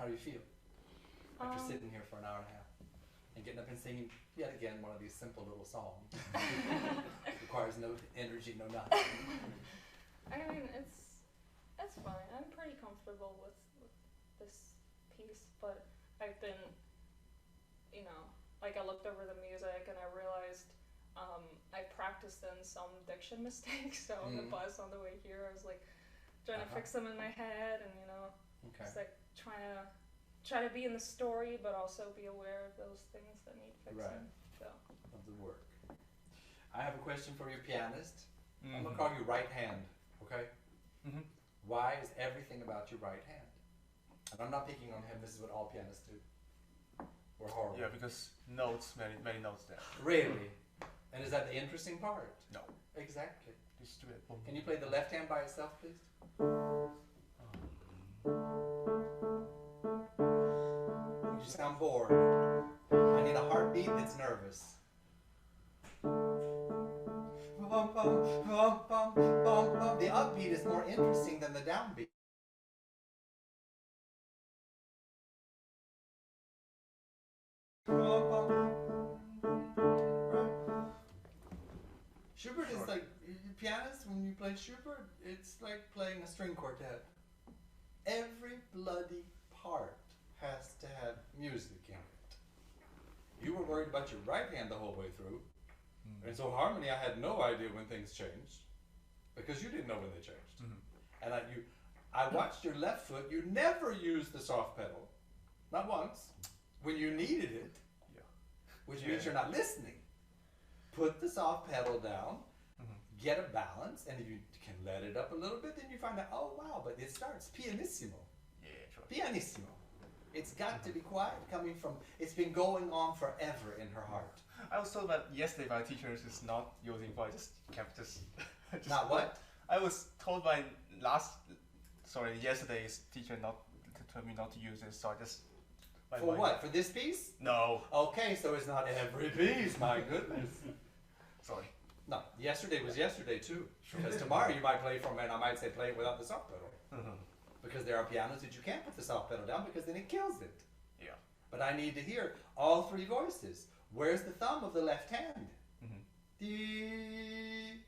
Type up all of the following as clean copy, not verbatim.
How do you feel after sitting here for an hour and a half and getting up and singing yet again one of these simple little songs? Requires no energy, no nothing. I mean, it's fine. I'm pretty comfortable with this piece, but I've been, like I looked over the music and I realized I practiced in some diction mistakes. So on the bus on the way here, I was like trying to fix them in my head, and just like try to be in the story, but also be aware of those things that need fixing. Right. So. Of the work. I have a question for your pianist. I'm gonna call you right hand, okay? Why is everything about your right hand? And I'm not picking on him. This is what all pianists do. We're horrible. Yeah, because notes, many notes there. Really? And is that the interesting part? No. Exactly. Just do it. Can you play the left hand by itself, please? You sound bored. I need a heartbeat that's nervous. The upbeat is more interesting than the downbeat. Schubert is like, pianist, when you play Schubert, it's like playing a string quartet. Every bloody part has to have music in it. You were worried about your right hand the whole way through. And so harmony, I had no idea when things changed, because you didn't know when they changed. And I watched your left foot. You never used the soft pedal. Not once. When you needed it. Yeah. Which means you're not listening. Put the soft pedal down. Get a balance. And if you can let it up a little bit, then you find out, oh wow, but it starts pianissimo. Yeah, sure. Pianissimo. It's got to be quiet coming from, it's been going on forever in her heart. I was told that yesterday by teachers is not using voice, just kept just Not what? I was told by yesterday's teacher told me not to use this, so I just... For what? For this piece? No. Okay, so it's not every piece, my goodness. Sorry. No, yesterday was yesterday too. Because tomorrow you might play from, and I might say play it without the soft pedal. Because there are pianos that you can't put the soft pedal down because then it kills it. Yeah. But I need to hear all three voices. Where's the thumb of the left hand? D.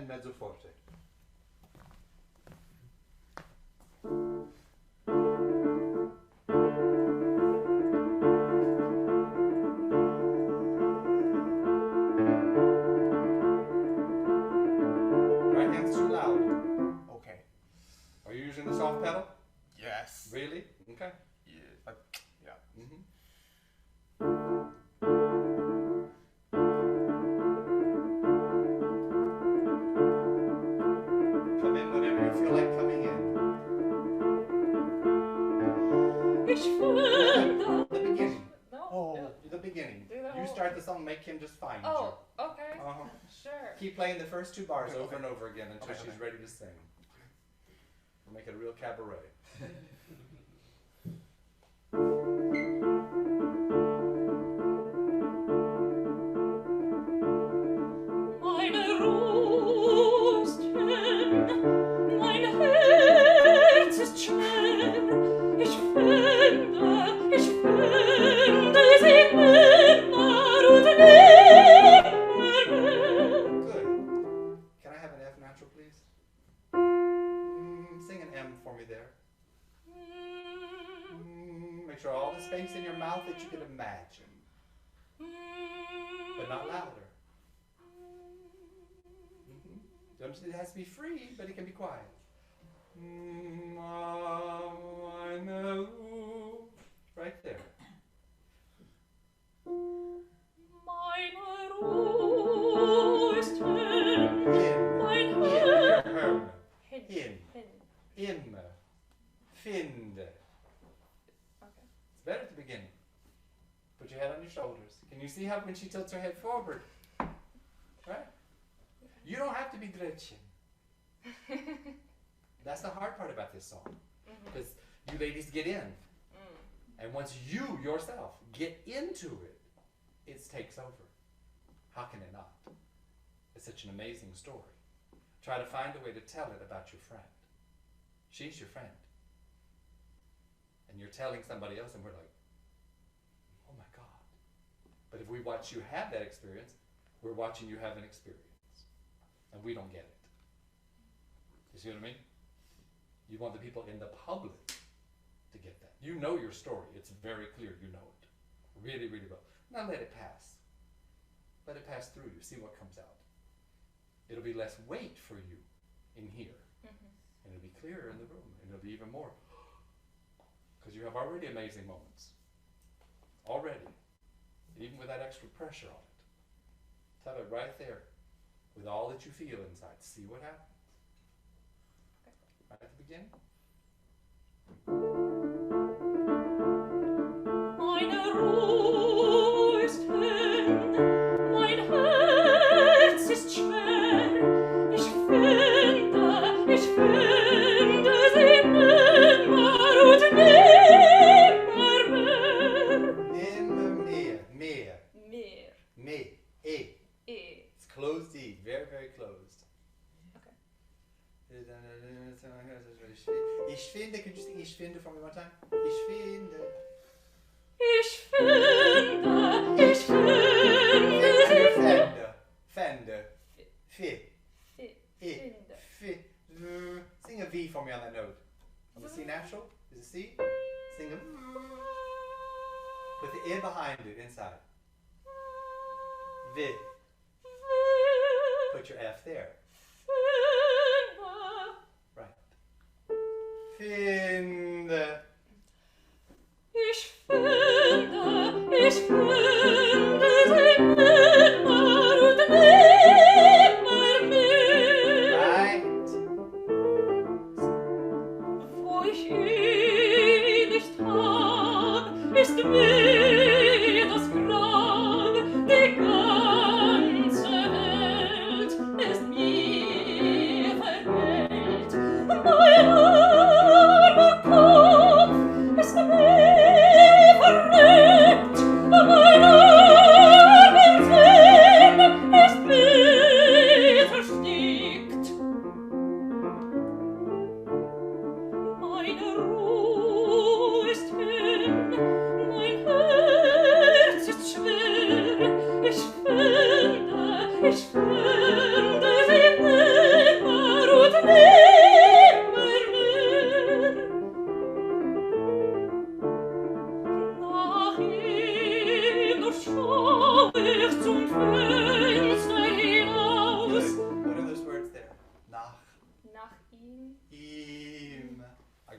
Mezzo forte. Right hand's too loud. Okay. Are you using the soft pedal? Yes. Really? Okay. Yeah. But, yeah. Come in whenever you feel like coming in. The beginning. No. Oh. The beginning. Do the You whole- start the song, make him just find you. Oh, okay. Sure. Keep playing the first two bars Okay, over and over again until Okay, she's okay. ready to sing. We'll make it a real cabaret. Good. Can I have an F natural, please? Sing an M for me there. Make sure all the space in your mouth that you can imagine. But not louder. It has to be free, but it can be quiet. Right there. Find. It's better at the beginning. Put your head on your shoulders. Can you see how when she tilts her head forward? Right? You don't have to be Gretchen. That's the hard part about this song. Because you ladies get in. And once you yourself get into it, it takes over. How can it not? It's such an amazing story. Try to find a way to tell it about your friend. She's your friend. And you're telling somebody else and we're like, oh my God. But if we watch you have that experience, we're watching you have an experience. And we don't get it. You see what I mean? You want the people in the public to get that. You know your story. It's very clear you know it. Really, really well. Now let it pass. Let it pass through you. See what comes out. It'll be less weight for you in here. And it'll be clearer in the room. And it'll be even more. Because you have already amazing moments. Already. Even with that extra pressure on it. Tell it right there. With all that you feel inside. See what happens. Right at the beginning. Meine Ruhe ist hin, mein Herz ist schwer. Ich finde sie nimmer. more time. Ich finde. Ich finde, ich finde. Fende. Fi. Finde. Fi. Sing a V for me on that note. On the C natural? Is it C? Sing a with the I behind it, inside. Vi. Put your F there. Right. Finde. Ich finde, ich finde sie nimmer und nimmer mehr. Right. Wo ich ihn nicht hab, ist mir das Grab, die ganze Welt ist mir verwelkt. Mein armer Kopf ist mir verreckt, mein armer Sinn ist mir verstickt. Meine Ruhe ist hin, mein Herz ist schwer. Ich finde sie nimmer und nimmer mehr. Nach ihm nur schau ich zum Fenster hinaus. What are those words there? Nach Nach ihm. ihm. I.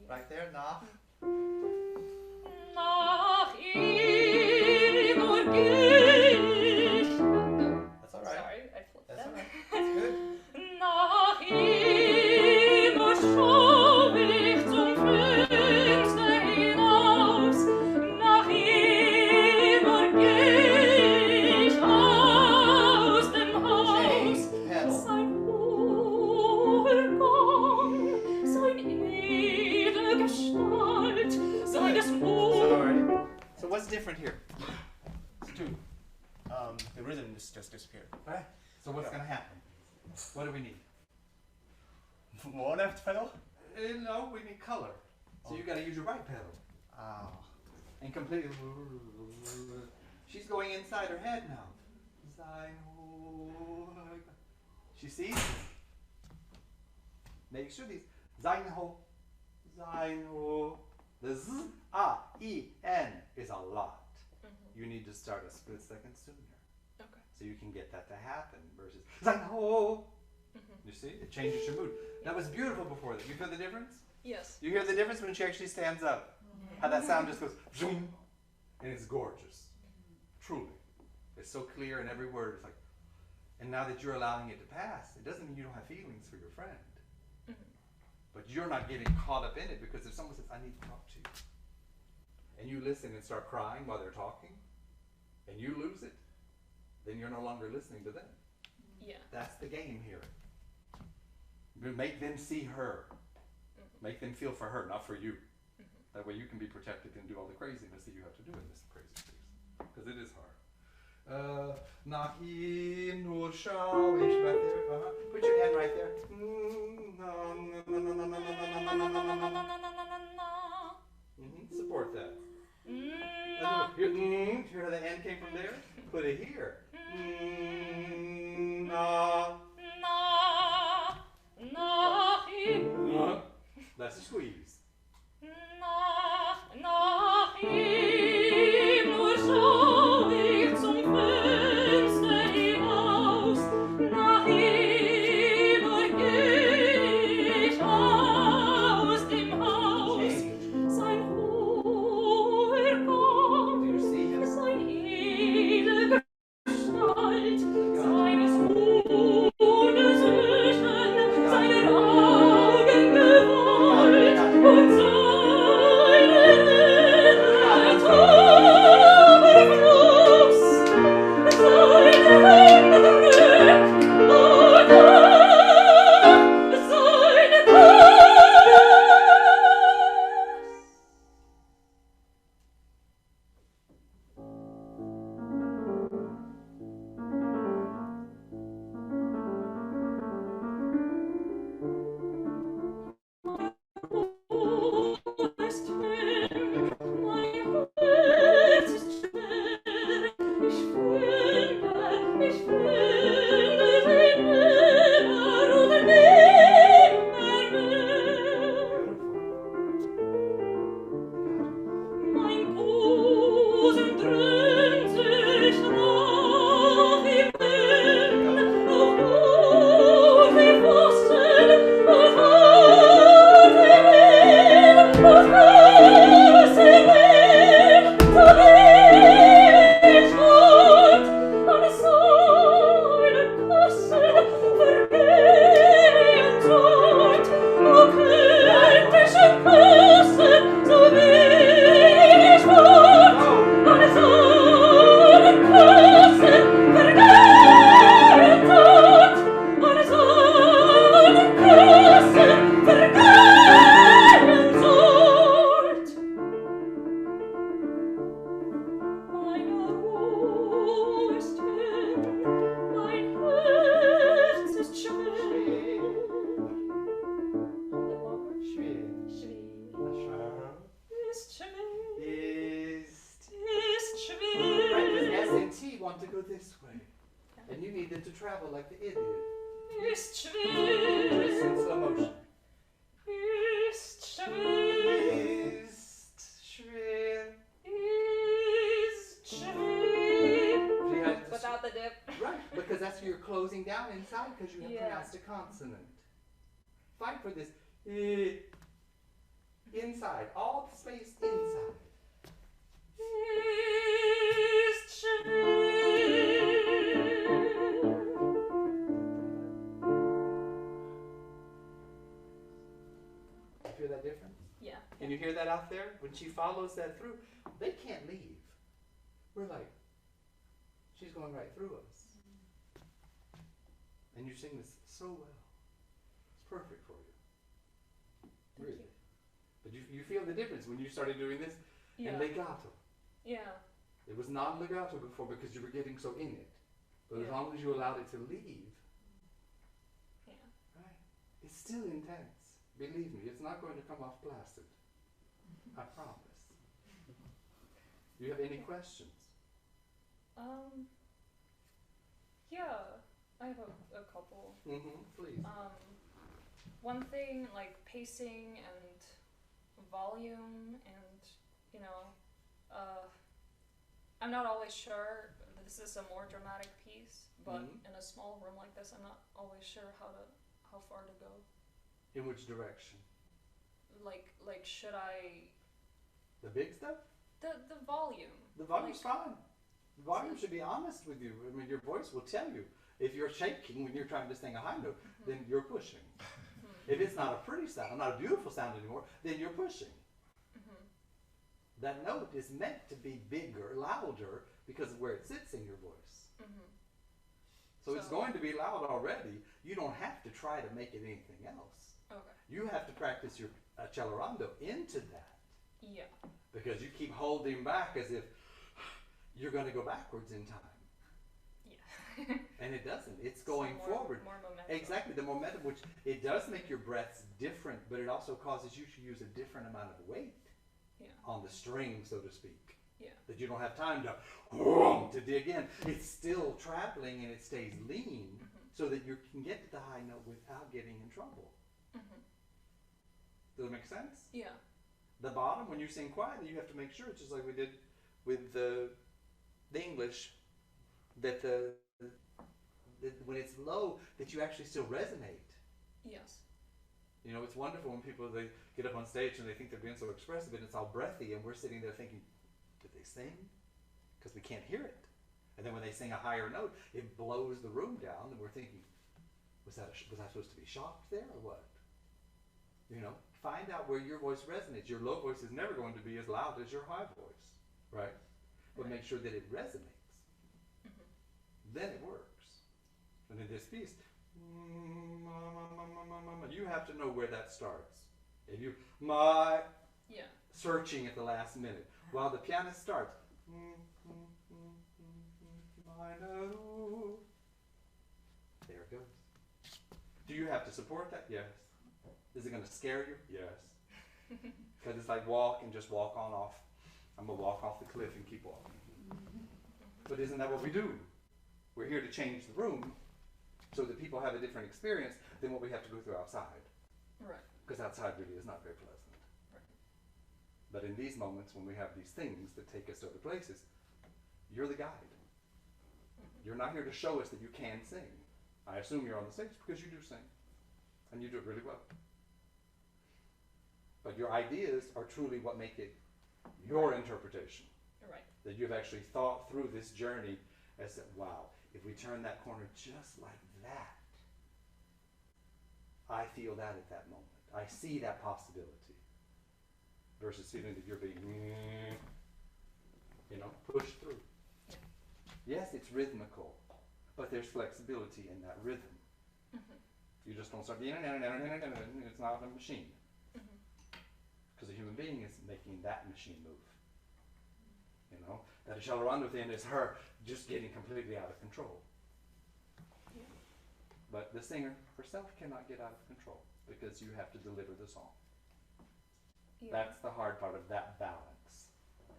Right there, nach. Nach ihm nur geh ich. That's all right. Sorry, I flipped That's that. all right. That's good. Nach ihm nur schau ich zum Fenster hinaus. Nach ihm nur geh ich aus dem Haus. Change pedal. Sein hoher Gang, sein edle Gestalt, seines Mut. So what's different here? It's two. The rhythm is just disappeared. Right. So what's gonna happen? What do we need? One left pedal? No, we need color. So you gotta use your right pedal. Ah. And completely. She's going inside her head now. Sein hoher. She sees. Make sure these. Sein ho. Sein ho. The Z, A, I, N is a lot. You need to start a split second sooner. Okay. So you can get that to happen versus Sein ho. You see? It changes your mood. That was beautiful before that. You feel the difference? Yes. You hear the difference when she actually stands up? How that sound just goes zoom, and it's gorgeous. Truly. It's so clear in every word. It's like, and now that you're allowing it to pass, it doesn't mean you don't have feelings for your friend. But you're not getting caught up in it because if someone says, I need to talk to you, and you listen and start crying while they're talking, and you lose it, then you're no longer listening to them. Yeah. That's the game here. Make them see her. Make them feel for her, not for you. That way you can be protected and do all the craziness that you have to do in this crazy space. Because it is hard. Nach ihm nur schau ich right there. Put your hand right there. Support that. Hear how the hand came from there? Put it here. Nach ihm. Let's squeeze. Nach ihm nur schau ich zum Fenster hinaus. Nach ihm nur geh ich aus dem Haus. Sein hoher Gang, sein edle Gestalt, want to go this way. And you need it to travel like the idiot. Ist schwer. Just in slow motion. Ist schwer. Ist schwer. Ist schwer. Without the dip. Right, because that's you're closing down inside because you have pronounced a consonant. Fight for this. Inside, all the space inside. Ist schwer. You feel that difference? Yeah. Can you hear that out there? When she follows that through, they can't leave. We're like, she's going right through us. And you sing this so well. It's perfect for you. Thank Really. you. But you feel the difference when you started doing this and legato. Yeah. It was non-legato before because you were getting so in it. But as long as you allowed it to leave, right, it's still intense. Believe me, it's not going to come off placid. I promise. Do you have any questions? Yeah, I have a couple. Please. One thing, like pacing and volume and, you know, I'm not always sure, this is a more dramatic piece, but in a small room like this, I'm not always sure how far to go. In which direction? Like should I... The big stuff? The volume. The volume's fine. The volume should be honest with you. I mean, your voice will tell you. If you're shaking when you're trying to sing a high note, then you're pushing. If it's not a pretty sound, not a beautiful sound anymore, then you're pushing. That note is meant to be bigger, louder, because of where it sits in your voice. So it's going to be loud already. You don't have to try to make it anything else. Okay. You have to practice your accelerando into that. Yeah. Because you keep holding back as if you're going to go backwards in time. Yeah. And it doesn't. It's going forward. More momentum. Exactly, the momentum, which it does make your breaths different, but it also causes you to use a different amount of weight on the string, so to speak. Yeah. That you don't have time to dig in. It's still traveling and it stays lean so that you can get to the high note without getting in trouble. Does it make sense? Yeah. The bottom, when you sing quietly, you have to make sure, just like we did with the English, that when it's low, that you actually still resonate. Yes. You know, it's wonderful when people, they get up on stage and they think they're being so expressive and it's all breathy, and we're sitting there thinking, did they sing? Because we can't hear it. And then when they sing a higher note, it blows the room down, and we're thinking, was I supposed to be shocked there or what? You know, find out where your voice resonates. Your low voice is never going to be as loud as your high voice, right? But make sure that it resonates. Then it works. And in this piece, you have to know where that starts. And you, searching at the last minute. While the pianist starts, there it goes. Do you have to support that? Yes. Is it going to scare you? Yes. Because it's like walk and just walk on off. I'm going to walk off the cliff and keep walking. But isn't that what we do? We're here to change the room so that people have a different experience than what we have to go through outside. Right. Because outside really is not very pleasant. Right. But in these moments when we have these things that take us to other places, you're the guide. You're not here to show us that you can sing. I assume you're on the stage because you do sing. And you do it really well. But your ideas are truly what make it your interpretation. Right. That you've actually thought through this journey and said, wow, if we turn that corner just like that, I feel that at that moment. I see that possibility. Versus feeling that you're being, pushed through. Yes, it's rhythmical, but there's flexibility in that rhythm. You just don't start, it's not a machine. Because a human being is making that machine move. You know, that accelerando thing is her just getting completely out of control. Yeah. But the singer herself cannot get out of control because you have to deliver the song. Yeah. That's the hard part of that balance.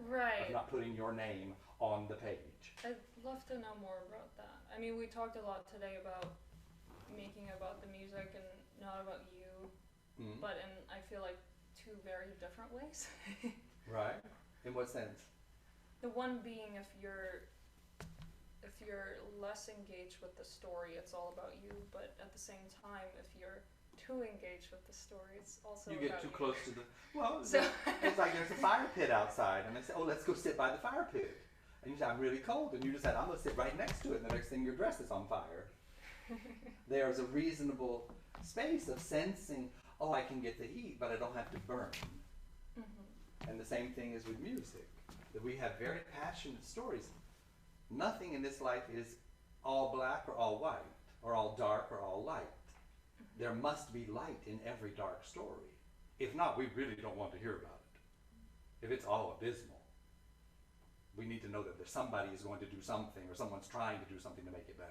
Right. Of not not putting your name on the page. I'd love to know more about that. I mean, we talked a lot today about making about the music and not about you, but in, I feel like, two very different ways. Right? In what sense? The one being if you're less engaged with the story, it's all about you, but at the same time, if you're too engaged with the story, it's also you about get too you. close to the, well, So it's like there's a fire pit outside, and they say, oh, let's go sit by the fire pit. And you say, I'm really cold, and you decide, I'm going to sit right next to it, and the next thing your dress is on fire. There's a reasonable space of sensing, oh, I can get the heat, but I don't have to burn. And the same thing is with music, that we have very passionate stories. Nothing in this life is all black or all white, or all dark or all light. There must be light in every dark story. If not, we really don't want to hear about it. If it's all abysmal, we need to know that there's somebody is going to do something, or someone's trying to do something to make it better.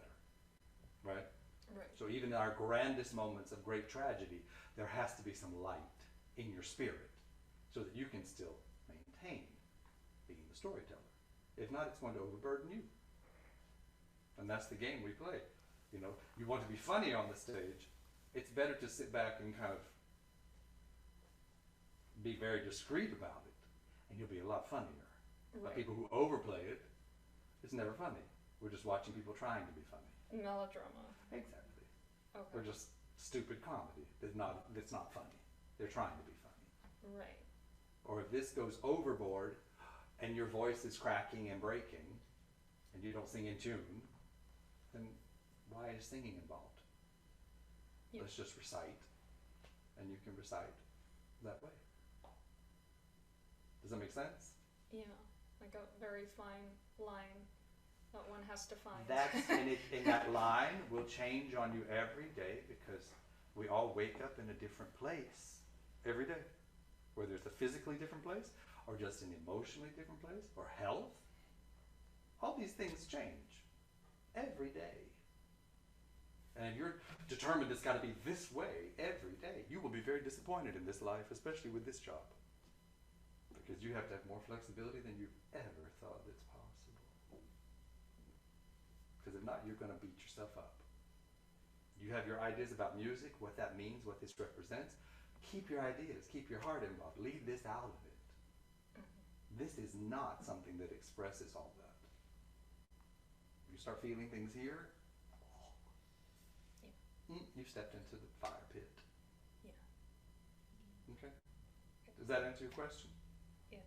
Right? Right. So even in our grandest moments of great tragedy, there has to be some light in your spirit so that you can still maintain being the storyteller. If not, it's going to overburden you. And that's the game we play. You know, you want to be funny on the stage, it's better to sit back and kind of be very discreet about it, and you'll be a lot funnier. Right. But people who overplay it, it's never funny. We're just watching people trying to be funny. Melodrama. Exactly. Okay. Or just stupid comedy that's not funny. They're trying to be funny. Right. Or if this goes overboard and your voice is cracking and breaking and you don't sing in tune, then why is singing involved? Yeah. Let's just recite, and you can recite that way. Does that make sense? Yeah, like a very fine line that one has to find. And that line will change on you every day, because we all wake up in a different place every day. Whether it's a physically different place, or just an emotionally different place, or health. All these things change every day. And if you're determined it's got to be this way every day, you will be very disappointed in this life, especially with this job. Because you have to have more flexibility than you've ever thought it's possible. Because if not, you're going to beat yourself up. You have your ideas about music, what that means, what this represents. Keep your ideas, keep your heart involved. Leave this out of it. This is not something that expresses all that. You start feeling things here, you stepped into the fire pit. Yeah. Okay. Does that answer your question?